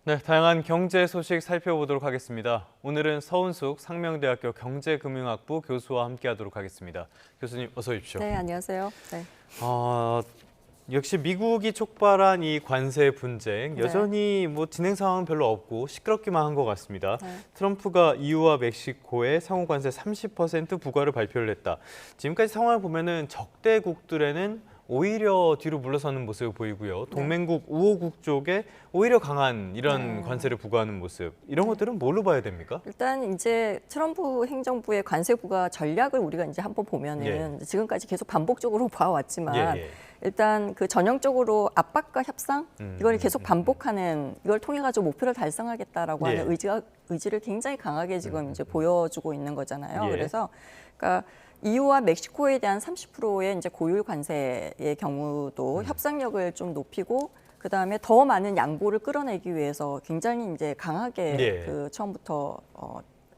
네, 다양한 경제 소식 살펴보도록 하겠습니다. 오늘은 서은숙 상명대학교 경제금융학부 교수와 함께하도록 하겠습니다. 교수님 어서 오십시오. 네, 안녕하세요. 네. 역시 미국이 촉발한 이 관세 분쟁 여전히 진행 상황은 별로 없고 시끄럽기만 한 것 같습니다. 네. 트럼프가 EU와 멕시코에 상호 관세 30% 부과를 발표를 했다. 지금까지 상황을 보면은 적대국들에는 오히려 뒤로 물러서는 모습을 보이고요. 동맹국 우호국 쪽에 오히려 강한 이런 관세를 부과하는 모습. 이런 것들은 뭘로 봐야 됩니까? 일단 이제 트럼프 행정부의 관세 부과 전략을 우리가 이제 한번 보면은 지금까지 계속 반복적으로 봐왔지만 일단 그 전형적으로 압박과 협상 이걸 계속 반복하는 이걸 통해 가지고 목표를 달성하겠다라고 하는 의지를 굉장히 강하게 지금 이제 보여주고 있는 거잖아요. 그래서 그러니까 EU와 멕시코에 대한 30%의 이제 고율 관세의 경우도 협상력을 좀 높이고 그다음에 더 많은 양보를 끌어내기 위해서 굉장히 이제 강하게 그 처음부터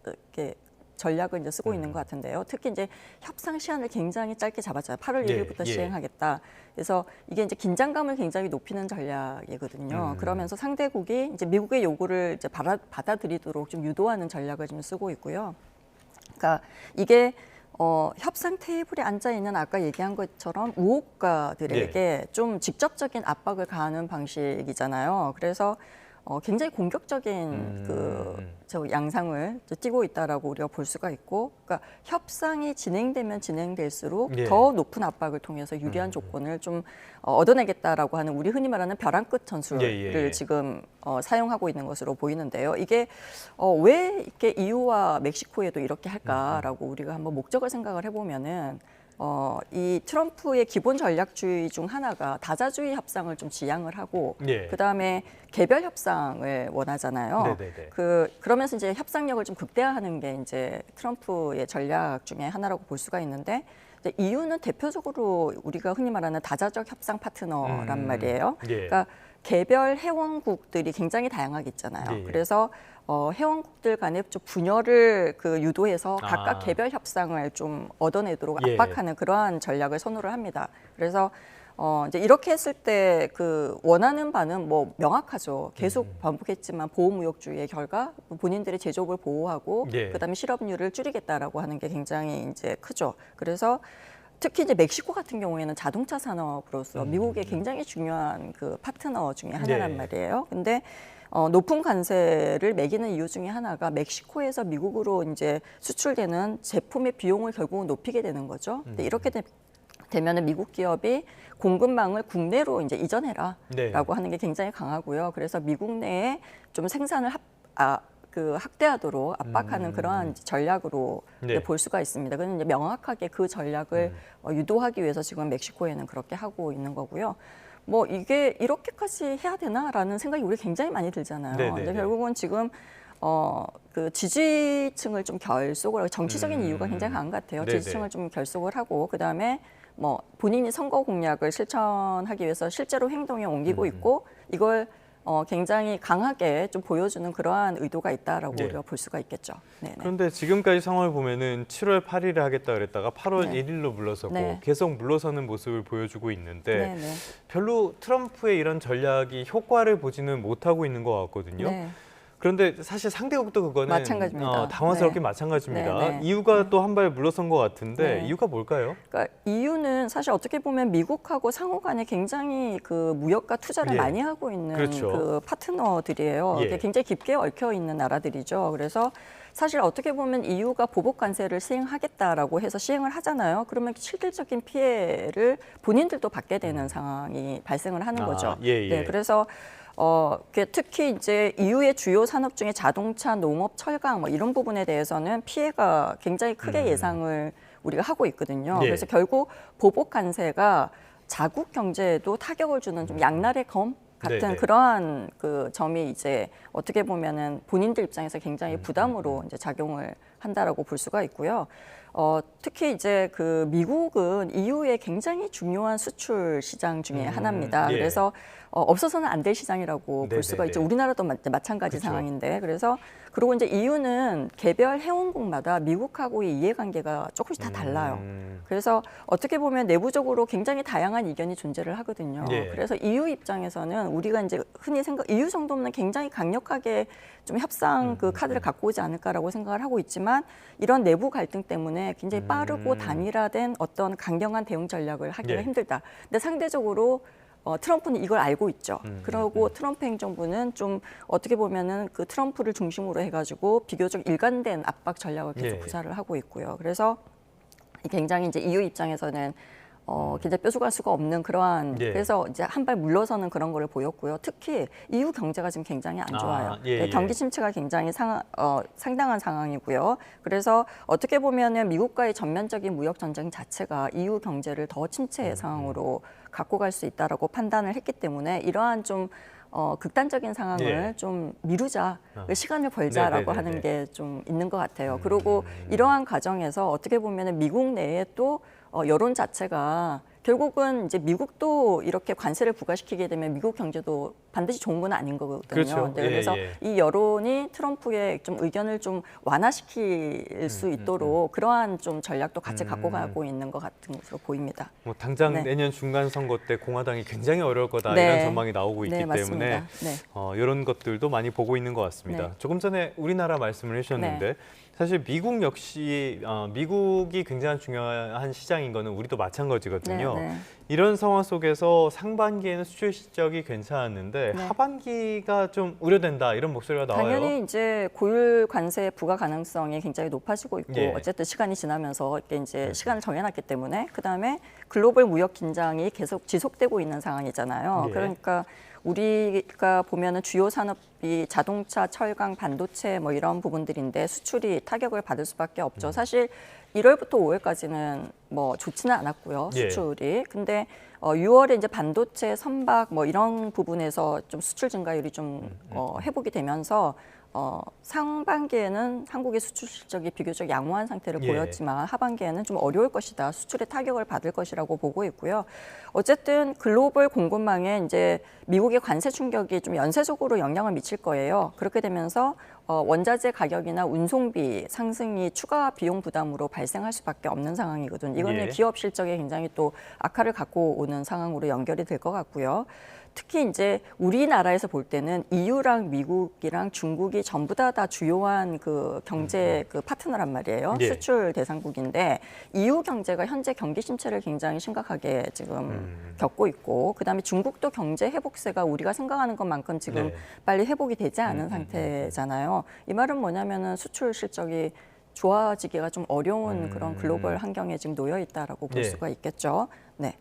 이렇게 전략을 이제 쓰고 있는 것 같은데요. 특히 이제 협상 시한을 굉장히 짧게 잡았잖아요. 8월 1일부터 시행하겠다. 그래서 이게 이제 긴장감을 굉장히 높이는 전략이거든요. 그러면서 상대국이 이제 미국의 요구를 이제 받아들이도록 좀 유도하는 전략을 좀 쓰고 있고요. 그러니까 이게 협상 테이블에 앉아 있는 아까 얘기한 것처럼 우호국가들에게 좀 직접적인 압박을 가하는 방식이잖아요. 그래서 굉장히 공격적인 저 양상을 띠고 있다라고 우리가 볼 수가 있고, 그러니까 협상이 진행되면 진행될수록 더 높은 압박을 통해서 유리한 조건을 좀 얻어내겠다라고 하는 우리 흔히 말하는 벼랑 끝 전술을 지금 사용하고 있는 것으로 보이는데요. 이게 왜 이렇게 EU와 멕시코에도 이렇게 할까라고 우리가 한번 목적을 생각을 해보면은. 이 트럼프의 기본 전략주의 중 하나가 다자주의 협상을 좀 지향을 하고 그다음에 개별 협상을 원하잖아요. 그러면서 이제 협상력을 좀 극대화하는 게 이제 트럼프의 전략 중에 하나라고 볼 수가 있는데 EU는 대표적으로 우리가 흔히 말하는 다자적 협상 파트너란 말이에요. 그러니까 개별 회원국들이 굉장히 다양하게 있잖아요. 그래서 회원국들 간의 좀 분열을 유도해서 각각 개별 협상을 좀 얻어내도록 압박하는 그러한 전략을 선호를 합니다. 그래서 이제 이렇게 했을 때 원하는 바는 뭐 명확하죠. 계속 반복했지만 보호무역주의의 결과 본인들의 제조업을 보호하고 그다음에 실업률을 줄이겠다라고 하는 게 굉장히 이제 크죠. 그래서 특히 이제 멕시코 같은 경우에는 자동차 산업으로서 미국의 굉장히 중요한 파트너 중에 하나란 말이에요. 근데 높은 관세를 매기는 이유 중에 하나가 멕시코에서 미국으로 이제 수출되는 제품의 비용을 결국은 높이게 되는 거죠. 근데 이렇게 되면은 미국 기업이 공급망을 국내로 이제 이전해라라고 하는 게 굉장히 강하고요. 그래서 미국 내에 좀 생산을 확대하도록 압박하는 그러한 전략으로 볼 수가 있습니다. 그는 이제 명확하게 그 전략을 유도하기 위해서 지금 멕시코에는 그렇게 하고 있는 거고요. 뭐 이게 이렇게까지 해야 되나라는 생각이 우리 굉장히 많이 들잖아요. 근데 결국은 지금 지지층을 좀 결속을 하고 정치적인 이유가 굉장히 강한 것 같아요. 지지층을 좀 결속을 하고 그다음에 뭐 본인이 선거 공약을 실천하기 위해서 실제로 행동에 옮기고 있고 이걸 굉장히 강하게 좀 보여주는 그러한 의도가 있다라고 우리가 볼 수가 있겠죠. 그런데 지금까지 상황을 보면은 7월 8일에 하겠다 그랬다가 8월 1일로 물러서고 계속 물러서는 모습을 보여주고 있는데 별로 트럼프의 이런 전략이 효과를 보지는 못하고 있는 것 같거든요. 그런데 사실 상대국도 그거는 마찬가지입니다. 당황스럽게 마찬가지입니다. EU가 또 한 발 물러선 것 같은데 이유가 뭘까요? 그러니까 EU는 사실 어떻게 보면 미국하고 상호 간에 굉장히 무역과 투자를 많이 하고 있는 파트너들이에요. 굉장히 깊게 얽혀 있는 나라들이죠. 그래서 사실 어떻게 보면 EU가 보복 관세를 시행하겠다라고 해서 시행을 하잖아요. 그러면 실질적인 피해를 본인들도 받게 되는 상황이 발생을 하는 거죠. 그래서 특히 이제 EU의 주요 산업 중에 자동차, 농업, 철강 뭐 이런 부분에 대해서는 피해가 굉장히 크게 예상을 우리가 하고 있거든요. 그래서 결국 보복 관세가 자국 경제에도 타격을 주는 좀 양날의 검 같은 그러한 점이 이제 어떻게 보면은 본인들 입장에서 굉장히 부담으로 이제 작용을 한다라고 볼 수가 있고요. 특히 이제 그 미국은 EU의 굉장히 중요한 수출 시장 중에 하나입니다. 예. 그래서 없어서는 안 될 시장이라고 볼 수가 있죠. 우리나라도 마찬가지 그쵸. 상황인데 그래서 그리고 이제 EU는 개별 회원국마다 미국하고의 이해관계가 조금씩 다 달라요. 그래서 어떻게 보면 내부적으로 굉장히 다양한 이견이 존재를 하거든요. 예. 그래서 EU 입장에서는 우리가 이제 흔히 EU 정도면 굉장히 강력하게 좀 협상 그 카드를 갖고 오지 않을까라고 생각을 하고 있지만 이런 내부 갈등 때문에 굉장히 빠르고 단일화된 어떤 강경한 대응 전략을 하기가 예. 힘들다. 근데 상대적으로 트럼프는 이걸 알고 있죠. 그리고 트럼프 행정부는 좀 어떻게 보면은 그 트럼프를 중심으로 해가지고 비교적 일관된 압박 전략을 계속 예. 구사를 하고 있고요. 그래서 굉장히 이제 EU 입장에서는 굉장히 뾰족할 수가 없는 그러한 예. 그래서 이제 한 발 물러서는 그런 거를 보였고요. 특히 EU 경제가 지금 굉장히 안 좋아요. 예, 예. 경기 침체가 굉장히 상당한 상황이고요. 그래서 어떻게 보면은 미국과의 전면적인 무역 전쟁 자체가 EU 경제를 더 침체 상황으로 갖고 갈 수 있다라고 판단을 했기 때문에 이러한 좀 극단적인 상황을 예. 좀 미루자, 시간을 벌자라고 네네네네. 하는 게 좀 있는 것 같아요. 그리고 이러한 과정에서 어떻게 보면은 미국 내에 또 여론 자체가 결국은 이제 미국도 이렇게 관세를 부과시키게 되면 미국 경제도 반드시 좋은 건 아닌 거거든요. 그렇죠. 네, 그래서 예. 이 여론이 트럼프의 좀 의견을 좀 완화시킬 수 있도록 그러한 좀 전략도 같이 갖고 가고 있는 것 같은 것으로 보입니다. 뭐 당장 네. 내년 중간 선거 때 공화당이 굉장히 어려울 거다 네. 이런 전망이 나오고 있기 네, 때문에 맞습니다. 네. 이런 것들도 많이 보고 있는 것 같습니다. 네. 조금 전에 우리나라 말씀을 해주셨는데 사실 미국 역시 미국이 굉장히 중요한 시장인 거는 우리도 마찬가지거든요. 네, 네. 이런 상황 속에서 상반기에는 수출 실적이 괜찮았는데 네. 하반기가 좀 우려된다 이런 목소리가 나와요. 당연히 이제 고율 관세 부과 가능성이 굉장히 높아지고 있고 예. 어쨌든 시간이 지나면서 이게 이제 시간을 정해놨기 때문에 그다음에 글로벌 무역 긴장이 계속 지속되고 있는 상황이잖아요. 예. 그러니까 우리가 보면은 주요 산업이 자동차, 철강, 반도체 뭐 이런 부분들인데 수출이 타격을 받을 수밖에 없죠. 사실 1월부터 5월까지는 뭐 좋지는 않았고요, 예. 수출이. 근데 6월에 이제 반도체, 선박 뭐 이런 부분에서 좀 수출 증가율이 좀 회복이 되면서 상반기에는 한국의 수출 실적이 비교적 양호한 상태를 예. 보였지만 하반기에는 좀 어려울 것이다. 수출에 타격을 받을 것이라고 보고 있고요. 어쨌든 글로벌 공급망에 이제 미국의 관세 충격이 좀 연쇄적으로 영향을 미칠 거예요. 그렇게 되면서 원자재 가격이나 운송비 상승이 추가 비용 부담으로 발생할 수밖에 없는 상황이거든요. 이거는 예. 기업 실적에 굉장히 또 악화를 갖고 오는 상황으로 연결이 될 것 같고요. 특히 이제 우리나라에서 볼 때는 EU랑 미국이랑 중국이 전부 다 주요한 그 경제 그 파트너란 말이에요. 예. 수출 대상국인데 EU 경제가 현재 경기 침체를 굉장히 심각하게 지금 겪고 있고 그다음에 중국도 경제 회복세가 우리가 생각하는 것만큼 지금 네. 빨리 회복이 되지 않은 상태잖아요. 이 말은 뭐냐면은 수출 실적이 좋아지기가 좀 어려운 그런 글로벌 환경에 지금 놓여 있다라고 볼 예. 수가 있겠죠. 네.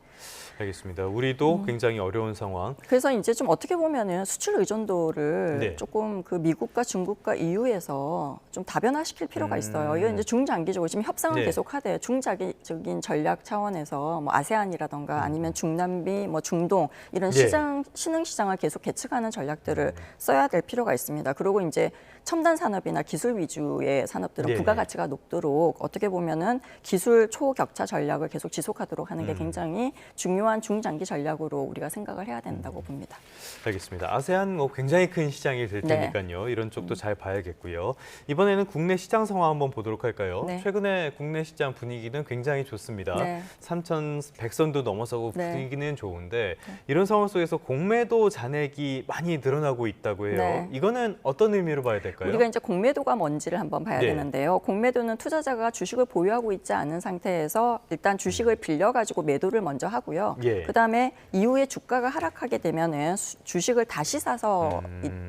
알겠습니다. 우리도 굉장히 어려운 상황. 그래서 이제 좀 어떻게 보면은 수출 의존도를 네. 조금 그 미국과 중국과 EU에서 좀 다변화시킬 필요가 있어요. 이건 이제 중장기적으로 지금 협상을 네. 계속하되 중장기적인 전략 차원에서 뭐 아세안이라던가 아니면 중남미, 뭐 중동 이런 네. 신흥 시장을 계속 개척하는 전략들을 써야 될 필요가 있습니다. 그리고 이제 첨단 산업이나 기술 위주의 산업들은 네. 부가가치가 높도록 어떻게 보면은 기술 초격차 전략을 계속 지속하도록 하는 게 굉장히 중요한 중장기 전략으로 우리가 생각을 해야 된다고 봅니다. 알겠습니다. 아세안 뭐 굉장히 큰 시장이 될 네. 테니까요. 이런 쪽도 잘 봐야겠고요. 이번에는 국내 시장 상황 한번 보도록 할까요? 네. 최근에 국내 시장 분위기는 굉장히 좋습니다. 네. 3,100선도 넘어서고 네. 분위기는 좋은데 이런 상황 속에서 공매도 잔액이 많이 늘어나고 있다고 해요. 네. 이거는 어떤 의미로 봐야 될까요? 우리가 이제 공매도가 뭔지를 한번 봐야 네. 되는데요. 공매도는 투자자가 주식을 보유하고 있지 않은 상태에서 일단 주식을 빌려가지고 매도를 먼저 하고요. 예. 그다음에 이후에 주가가 하락하게 되면은 주식을 다시 사서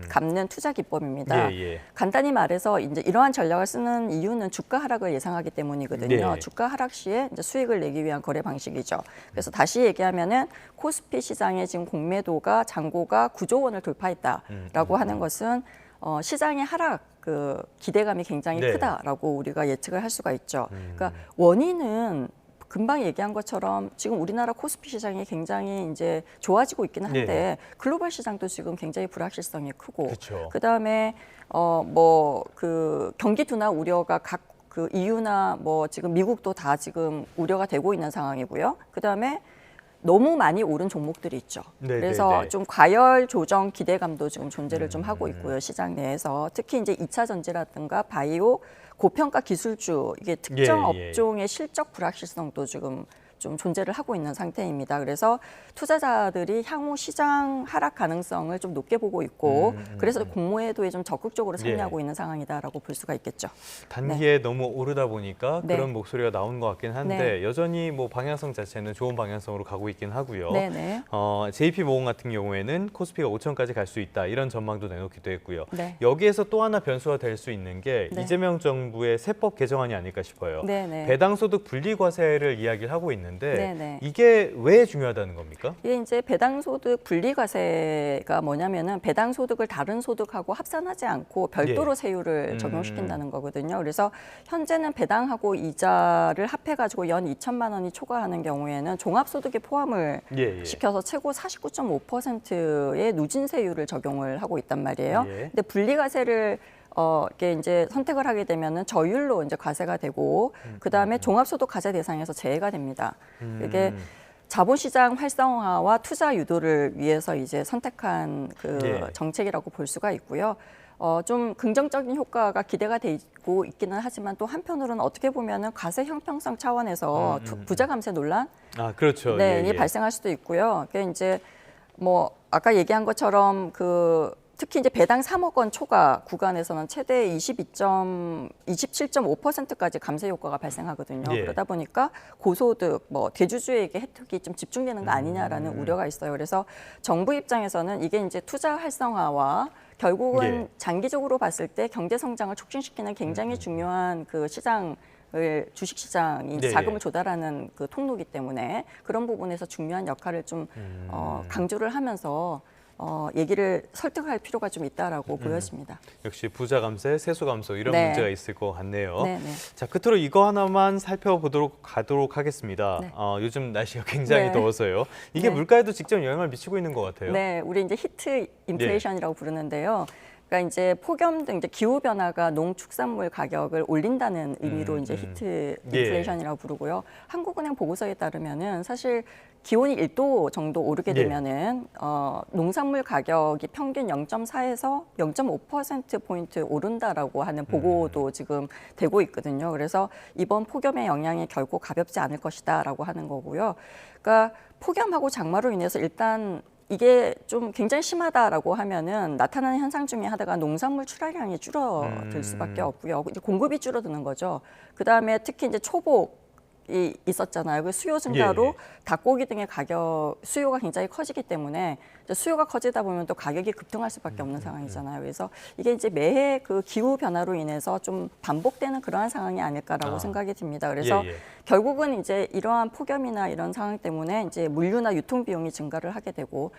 갚는 투자 기법입니다. 예, 예. 간단히 말해서 이제 이러한 전략을 쓰는 이유는 주가 하락을 예상하기 때문이거든요. 네. 주가 하락 시에 이제 수익을 내기 위한 거래 방식이죠. 그래서 다시 얘기하면은 코스피 시장의 지금 공매도가 잔고가 9조 원을 돌파했다라고 하는 것은 시장의 하락 그 기대감이 굉장히 네. 크다라고 우리가 예측을 할 수가 있죠. 그러니까 원인은 금방 얘기한 것처럼 지금 우리나라 코스피 시장이 굉장히 이제 좋아지고 있기는 한데 네. 글로벌 시장도 지금 굉장히 불확실성이 크고 그렇죠. 그다음에 뭐 그 경기 둔화 우려가 각 그 EU나 뭐 지금 미국도 다 지금 우려가 되고 있는 상황이고요. 그다음에 너무 많이 오른 종목들이 있죠. 그래서 좀 과열 조정 기대감도 지금 존재를 좀 하고 있고요. 시장 내에서 특히 이제 2차 전지라든가 바이오, 고평가 기술주 이게 특정 업종의 실적 불확실성도 지금 좀 존재를 하고 있는 상태입니다. 그래서 투자자들이 향후 시장 하락 가능성을 좀 높게 보고 있고 그래서 공모에도에 좀 적극적으로 참여하고 있는 상황이다라고 볼 수가 있겠죠. 단기에 너무 오르다 보니까 그런 목소리가 나오는 것 같긴 한데 여전히 뭐 방향성 자체는 좋은 방향성으로 가고 있긴 하고요. JP모건 같은 경우에는 코스피가 5천까지 갈 수 있다 이런 전망도 내놓기도 했고요. 여기에서 또 하나 변수가 될 수 있는 게 이재명 정부의 세법 개정안이 아닐까 싶어요. 배당소득 분리과세를 이야기를 하고 있는데 이게 왜 중요하다는 겁니까? 이게 이제 배당소득 분리과세가 뭐냐면은 배당소득을 다른 소득하고 합산하지 않고 별도로 세율을 적용시킨다는 거거든요. 그래서 현재는 배당하고 이자를 합해가지고 연 2천만 원이 초과하는 경우에는 종합소득에 포함을 시켜서 최고 49.5%의 누진세율을 적용을 하고 있단 말이에요. 근데 분리과세를 이게 이제 선택을 하게 되면은 저율로 이제 과세가 되고 그 다음에 종합소득 과세 대상에서 제외가 됩니다. 이게 자본시장 활성화와 투자 유도를 위해서 이제 선택한 그 정책이라고 볼 수가 있고요. 좀 긍정적인 효과가 기대가 되고 있기는 하지만 또 한편으로는 어떻게 보면은 과세 형평성 차원에서 부자 감세 논란, 이 발생할 수도 있고요. 그게 이제 뭐 아까 얘기한 것처럼 특히 이제 배당 3억 원 초과 구간에서는 최대 27.5%까지 감세 효과가 발생하거든요. 그러다 보니까 고소득, 뭐 대주주에게 혜택이 좀 집중되는 거 아니냐라는 우려가 있어요. 그래서 정부 입장에서는 이게 이제 투자 활성화와 결국은 장기적으로 봤을 때 경제 성장을 촉진시키는 굉장히 중요한 그 시장 주식시장이 자금을 조달하는 그 통로이기 때문에 그런 부분에서 중요한 역할을 좀 강조를 하면서 얘기를 설득할 필요가 좀 있다라고 보여집니다. 역시 부자 감세, 세수 감소 이런 문제가 있을 것 같네요. 자, 끝으로 이거 하나만 살펴보도록 하겠습니다. 요즘 날씨가 굉장히 더워서요. 이게 물가에도 직접 영향을 미치고 있는 것 같아요. 네, 우리 이제 히트 인플레이션이라고 부르는데요. 그러니까 이제 폭염 등 이제 기후 변화가 농축산물 가격을 올린다는 의미로 이제 히트 인플레이션이라고 부르고요. 한국은행 보고서에 따르면은 사실 기온이 1도 정도 오르게 되면은 농산물 가격이 평균 0.4에서 0.5%포인트 오른다라고 하는 보고도 지금 되고 있거든요. 그래서 이번 폭염의 영향이 결코 가볍지 않을 것이다라고 하는 거고요. 그러니까 폭염하고 장마로 인해서 일단 이게 좀 굉장히 심하다라고 하면은 나타나는 현상 중에 하나가 농산물 출하량이 줄어들 수밖에 없고요. 이제 공급이 줄어드는 거죠. 그 다음에 특히 이제 초복이 있었잖아요. 그 수요 증가로 닭고기 등의 수요가 굉장히 커지기 때문에 이제 수요가 커지다 보면 또 가격이 급등할 수밖에 없는 상황이잖아요. 그래서 이게 이제 매해 그 기후 변화로 인해서 좀 반복되는 그러한 상황이 아닐까라고 생각이 듭니다. 그래서 결국은 이제 이러한 폭염이나 이런 상황 때문에 이제 물류나 유통 비용이 증가를 하게 되고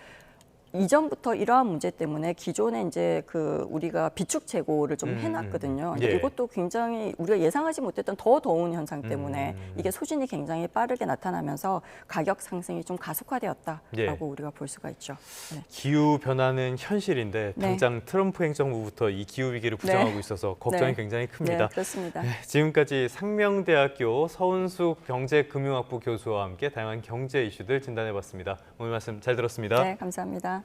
이전부터 이러한 문제 때문에 기존에 이제 우리가 비축 재고를 좀 해놨거든요. 이것도 굉장히 우리가 예상하지 못했던 더 더운 현상 때문에 이게 소진이 굉장히 빠르게 나타나면서 가격 상승이 좀 가속화되었다라고 우리가 볼 수가 있죠. 기후 변화는 현실인데 당장 트럼프 행정부부터 이 기후 위기를 부정하고 있어서 걱정이 굉장히 큽니다. 그렇습니다. 지금까지 상명대학교 서은숙 경제금융학부 교수와 함께 다양한 경제 이슈들 진단해봤습니다. 오늘 말씀 잘 들었습니다. 네, 감사합니다.